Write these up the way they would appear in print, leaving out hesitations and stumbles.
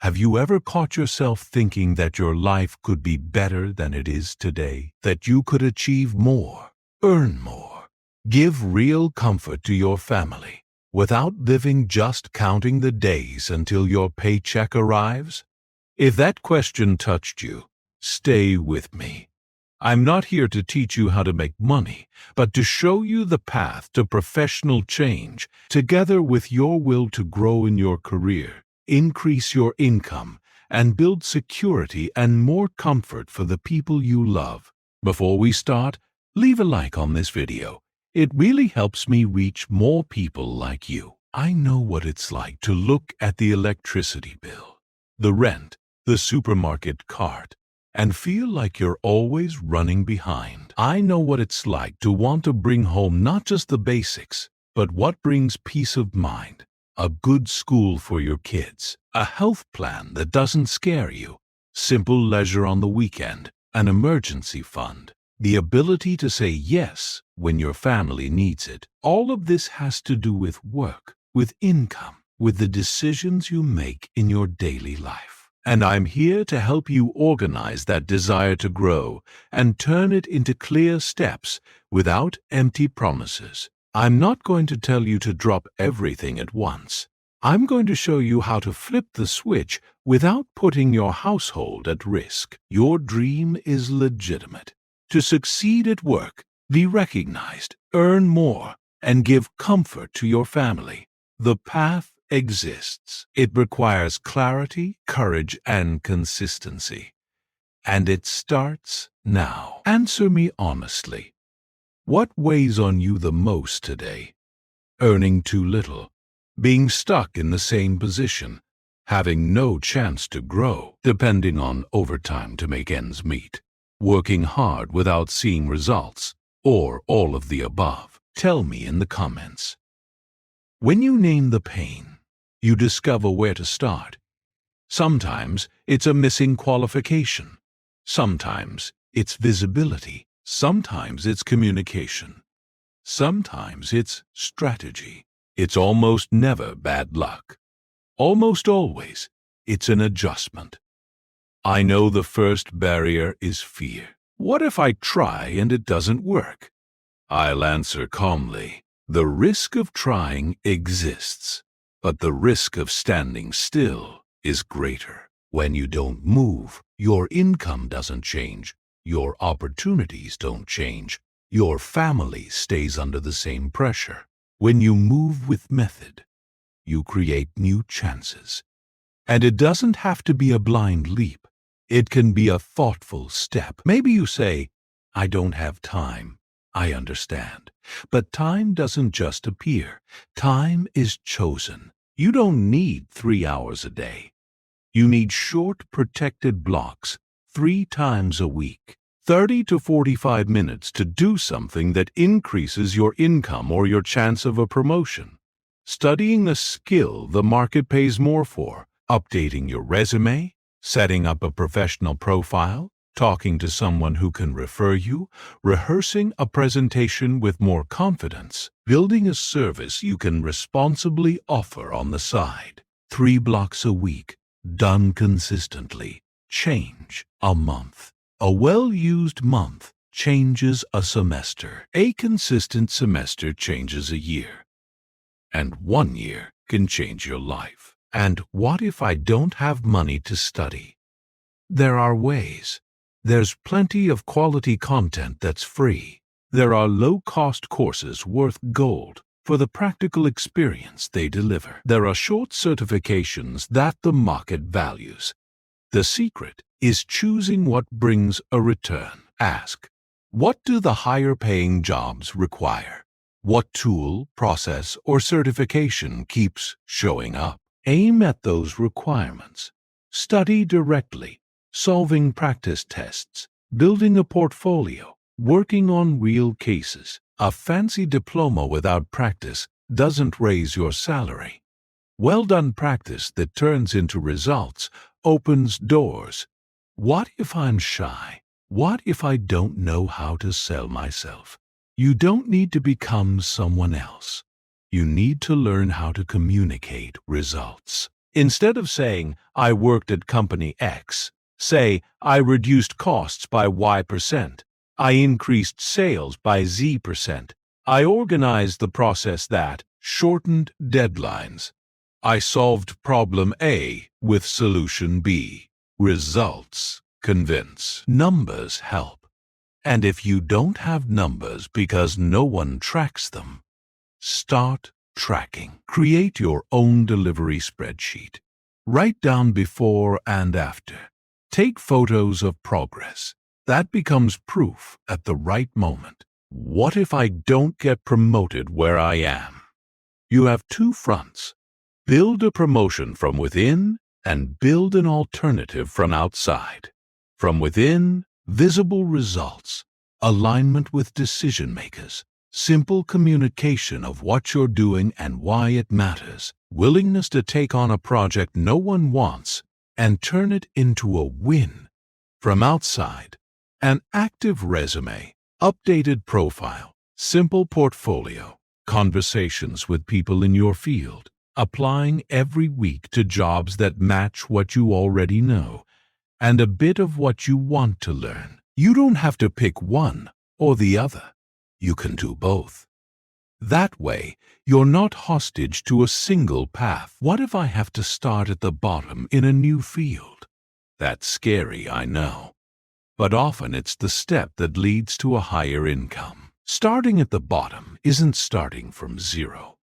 Have you ever caught yourself thinking that your life could be better than it is today? That you could achieve more, earn more, give real comfort to your family, without living just counting the days until your paycheck arrives? If that question touched you, stay with me. I'm not here to teach you how to make money, but to show you the path to professional change, together with your will to grow in your career, increase your income, and build security and more comfort for the people you love. Before we start, leave a like on this video. It really helps me reach more people like you. I know what it's like to look at the electricity bill, the rent, the supermarket cart, and feel like you're always running behind. I know what it's like to want to bring home not just the basics, but what brings peace of mind. A good school for your kids, a health plan that doesn't scare you, simple leisure on the weekend, an emergency fund, the ability to say yes when your family needs it. All of this has to do with work, with income, with the decisions you make in your daily life. And I'm here to help you organize that desire to grow and turn it into clear steps without empty promises. I'm not going to tell you to drop everything at once. I'm going to show you how to flip the switch without putting your household at risk. Your dream is legitimate. To succeed at work, be recognized, earn more, and give comfort to your family. The path exists. It requires clarity, courage, and consistency. And it starts now. Answer me honestly. What weighs on you the most today? Earning too little, being stuck in the same position, having no chance to grow, depending on overtime to make ends meet, working hard without seeing results, or all of the above? Tell me in the comments. When you name the pain, you discover where to start. Sometimes it's a missing qualification. Sometimes it's visibility. Sometimes it's communication. Sometimes it's strategy. It's almost never bad luck. Almost always, it's an adjustment. I know the first barrier is fear. What if I try and it doesn't work? I'll answer calmly. The risk of trying exists, but the risk of standing still is greater. When you don't move, your income doesn't change. Your opportunities don't change. Your family stays under the same pressure. When you move with method, you create new chances. And it doesn't have to be a blind leap. It can be a thoughtful step. Maybe you say, I don't have time. I understand. But time doesn't just appear. Time is chosen. You don't need 3 hours a day. You need short, protected blocks 3 times a week, 30 to 45 minutes to do something that increases your income or your chance of a promotion. Studying a skill the market pays more for, updating your resume, setting up a professional profile, talking to someone who can refer you, rehearsing a presentation with more confidence, building a service you can responsibly offer on the side. 3 blocks a week, done consistently. Change a month. A well-used month changes a semester. A consistent semester changes a year. And 1 year can change your life. And what if I don't have money to study? There are ways. There's plenty of quality content that's free. There are low-cost courses worth gold for the practical experience they deliver. There are short certifications that the market values. The secret is choosing what brings a return. Ask, what do the higher-paying jobs require? What tool, process, or certification keeps showing up? Aim at those requirements. Study directly, solving practice tests, building a portfolio, working on real cases. A fancy diploma without practice doesn't raise your salary. Well-done practice that turns into results opens doors. What if I'm shy? What if I don't know how to sell myself? You don't need to become someone else. You need to learn how to communicate results. Instead of saying, I worked at company X, say, I reduced costs by Y%. I increased sales by Z%. I organized the process that shortened deadlines. I solved problem A with solution B. Results convince. Numbers help. And if you don't have numbers because no one tracks them, start tracking. Create your own delivery spreadsheet. Write down before and after. Take photos of progress. That becomes proof at the right moment. What if I don't get promoted where I am? You have two fronts. Build a promotion from within and build an alternative from outside. From within, visible results, alignment with decision makers, simple communication of what you're doing and why it matters, willingness to take on a project no one wants and turn it into a win. From outside, an active resume, updated profile, simple portfolio, conversations with people in your field, applying every week to jobs that match what you already know, and a bit of what you want to learn. You don't have to pick one or the other. You can do both. That way, you're not hostage to a single path. What if I have to start at the bottom in a new field? That's scary, I know. But often it's the step that leads to a higher income. Starting at the bottom isn't starting from zero.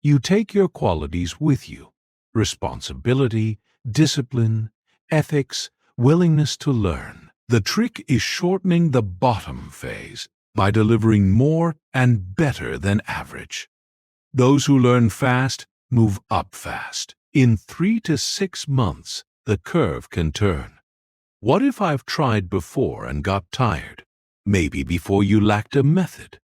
You take your qualities with you: responsibility, discipline, ethics, willingness to learn. The trick is shortening the bottom phase by delivering more and better than average. Those who learn fast move up fast. In 3 to 6 months, the curve can turn. What if I've tried before and got tired? Maybe before you lacked a method.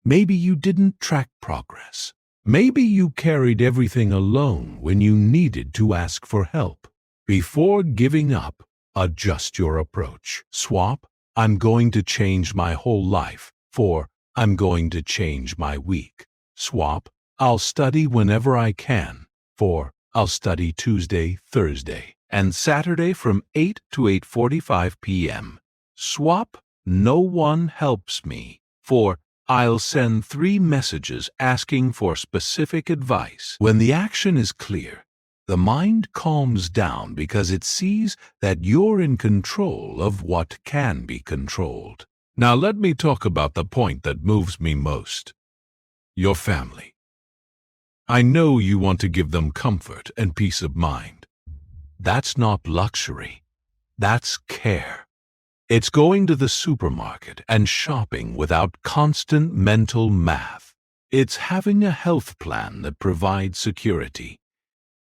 Maybe you didn't track progress. Maybe you carried everything alone when you needed to ask for help. Before giving up, adjust your approach. Swap, I'm going to change my whole life, for I'm going to change my week. Swap, I'll study whenever I can, for I'll study Tuesday, Thursday, and Saturday from 8 to 8:45 p.m. Swap, no one helps me, for I'll send 3 messages asking for specific advice. When the action is clear, the mind calms down because it sees that you're in control of what can be controlled. Now let me talk about the point that moves me most: your family. I know you want to give them comfort and peace of mind. That's not luxury. That's care. It's going to the supermarket and shopping without constant mental math. It's having a health plan that provides security.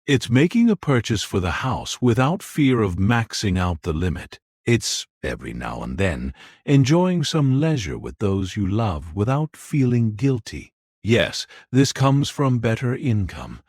It's making a purchase for the house without fear of maxing out the limit. It's, every now and then, enjoying some leisure with those you love without feeling guilty. Yes, this comes from better income,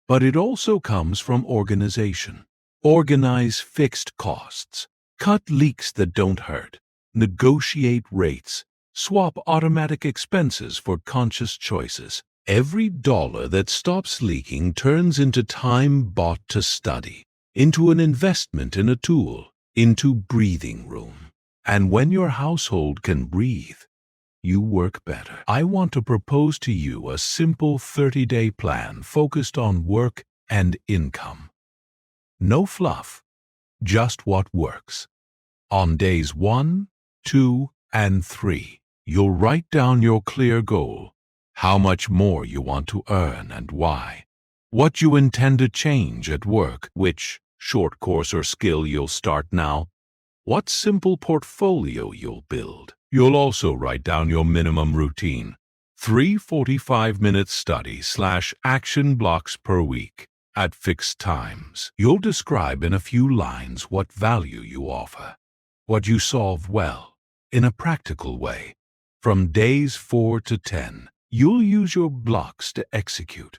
but it also comes from organization. Organize fixed costs. Cut leaks that don't hurt. Negotiate rates. Swap automatic expenses for conscious choices. Every dollar that stops leaking turns into time bought to study, into an investment in a tool, into breathing room. And when your household can breathe, you work better. I want to propose to you a simple 30-day plan focused on work and income. No fluff, just what works. On days 1, 2, and 3, you'll write down your clear goal, how much more you want to earn and why, what you intend to change at work, which short course or skill you'll start now, what simple portfolio you'll build. You'll also write down your minimum routine, 3 45-minute study/action blocks per week at fixed times. You'll describe in a few lines what value you offer, what you solve well, in a practical way. From days 4 to 10, you'll use your blocks to execute.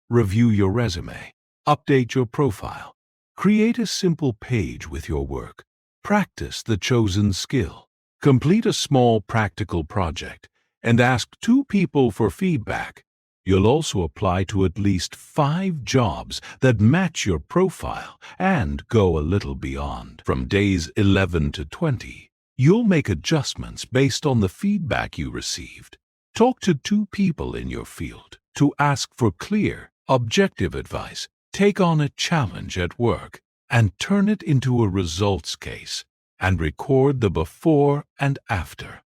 Review your resume, update your profile, create a simple page with your work, practice the chosen skill, complete a small practical project, and ask 2 people for feedback. You'll also apply to at least 5 jobs that match your profile and go a little beyond. From days 11 to 20, you'll make adjustments based on the feedback you received. Talk to 2 people in your field to ask for clear, objective advice. Take on a challenge at work and turn it into a results case and record the before and after.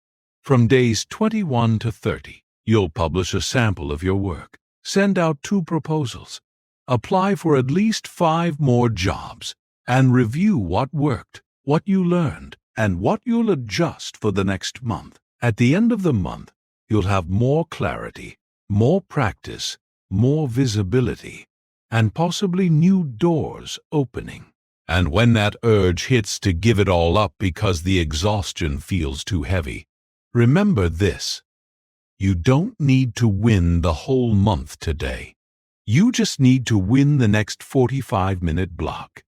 From days 21 to 30, you'll publish a sample of your work, send out 2 proposals, apply for at least 5 more jobs, and review what worked, what you learned, and what you'll adjust for the next month. At the end of the month, you'll have more clarity, more practice, more visibility, and possibly new doors opening. And when that urge hits to give it all up because the exhaustion feels too heavy, remember this: you don't need to win the whole month today. You just need to win the next 45-minute block.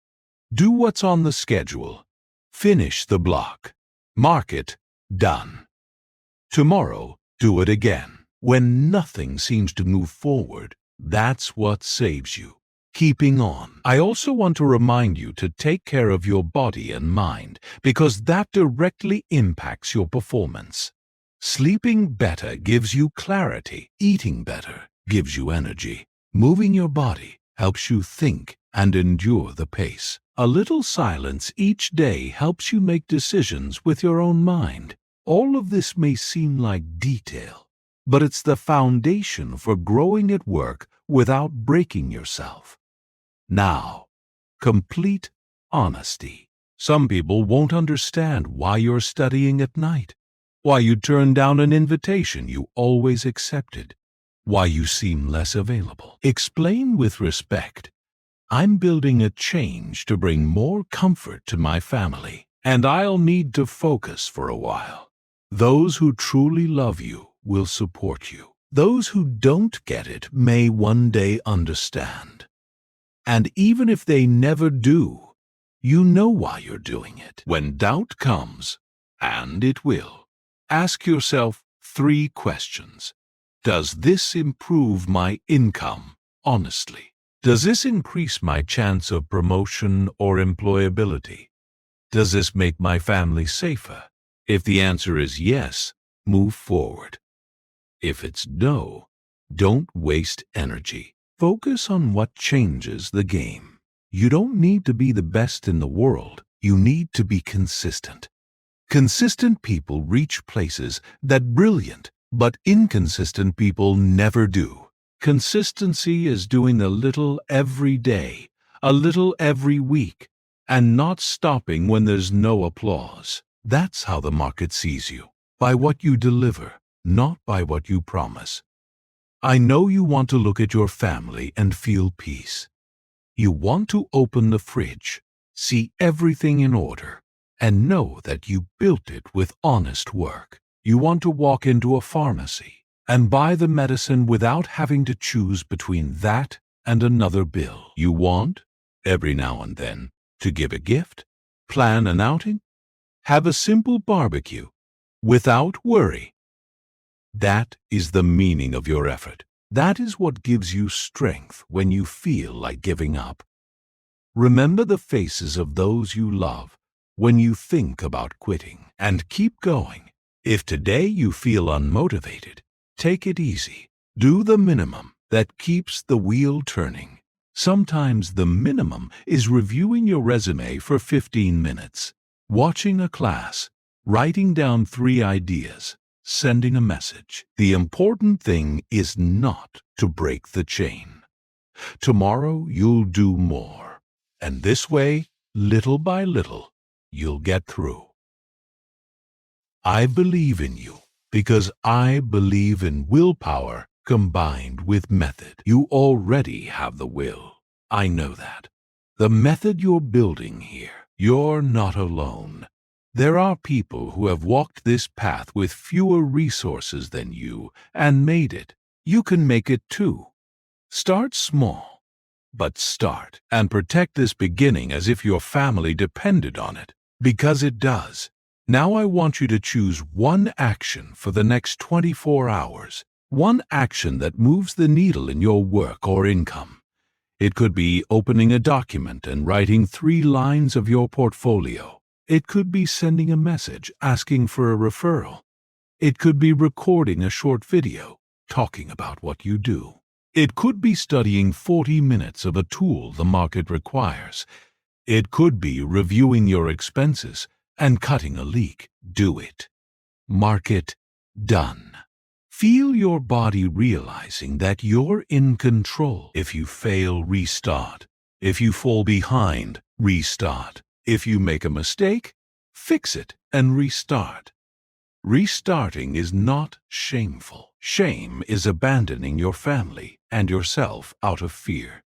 Do what's on the schedule. Finish the block. Mark it done. Tomorrow, do it again. When nothing seems to move forward, that's what saves you. Keeping on. I also want to remind you to take care of your body and mind because that directly impacts your performance. Sleeping better gives you clarity. Eating better gives you energy. Moving your body helps you think and endure the pace. A little silence each day helps you make decisions with your own mind. All of this may seem like detail, but it's the foundation for growing at work without breaking yourself. Now, complete honesty. Some people won't understand why you're studying at night, why you turned down an invitation you always accepted, why you seem less available. Explain with respect. I'm building a change to bring more comfort to my family, and I'll need to focus for a while. Those who truly love you will support you. Those who don't get it may one day understand. And even if they never do, you know why you're doing it. When doubt comes, and it will, ask yourself 3 questions. Does this improve my income honestly? Does this increase my chance of promotion or employability? Does this make my family safer? If the answer is yes, move forward. If it's no, don't waste energy. Focus on what changes the game. You don't need to be the best in the world. You need to be consistent. Consistent people reach places that brilliant but inconsistent people never do. Consistency is doing a little every day, a little every week, and not stopping when there's no applause. That's how the market sees you, by what you deliver, not by what you promise. I know you want to look at your family and feel peace. You want to open the fridge, see everything in order, and know that you built it with honest work. You want to walk into a pharmacy and buy the medicine without having to choose between that and another bill. You want, every now and then, to give a gift, plan an outing, have a simple barbecue, without worry. That is the meaning of your effort. That is what gives you strength when you feel like giving up. Remember the faces of those you love when you think about quitting, and keep going. If today you feel unmotivated, take it easy. Do the minimum that keeps the wheel turning. Sometimes the minimum is reviewing your resume for 15 minutes, watching a class, writing down 3 ideas, sending a message. The important thing is not to break the chain. Tomorrow you'll do more, and this way, little by little, you'll get through. I believe in you because I believe in willpower combined with method. You already have the will. I know that. The method you're building here, you're not alone. There are people who have walked this path with fewer resources than you and made it. You can make it too. Start small, but start, and protect this beginning as if your family depended on it, because it does. Now I want you to choose one action for the next 24 hours. One action that moves the needle in your work or income. It could be opening a document and writing 3 lines of your portfolio. It could be sending a message asking for a referral. It could be recording a short video talking about what you do. It could be studying 40 minutes of a tool the market requires. It could be reviewing your expenses and cutting a leak. Do it. Mark it done. Feel your body realizing that you're in control. If you fail, restart. If you fall behind, restart. If you make a mistake, fix it and restart. Restarting is not shameful. Shame is abandoning your family and yourself out of fear.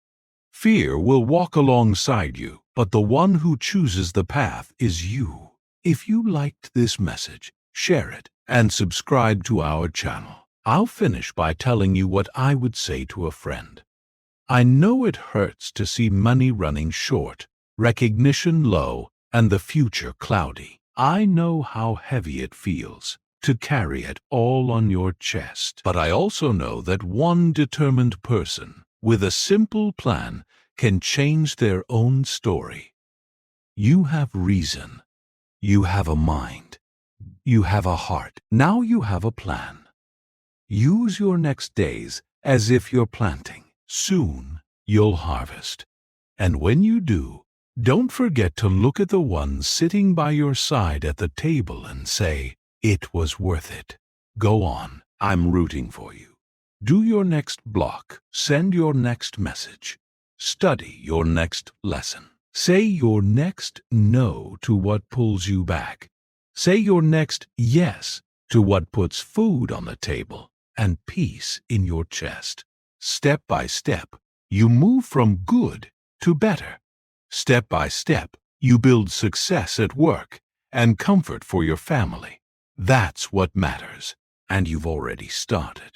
Fear will walk alongside you, but the one who chooses the path is you. If you liked this message, share it and subscribe to our channel. I'll finish by telling you what I would say to a friend. I know it hurts to see money running short, recognition low, and the future cloudy. I know how heavy it feels to carry it all on your chest. But I also know that one determined person with a simple plan can change their own story. You have reason. You have a mind. You have a heart. Now you have a plan. Use your next days as if you're planting. Soon you'll harvest. And when you do, don't forget to look at the one sitting by your side at the table and say, "It was worth it. Go on. I'm rooting for you." Do your next block. Send your next message. Study your next lesson. Say your next no to what pulls you back. Say your next yes to what puts food on the table and peace in your chest. Step by step, you move from good to better. Step by step, you build success at work and comfort for your family. That's what matters, and you've already started.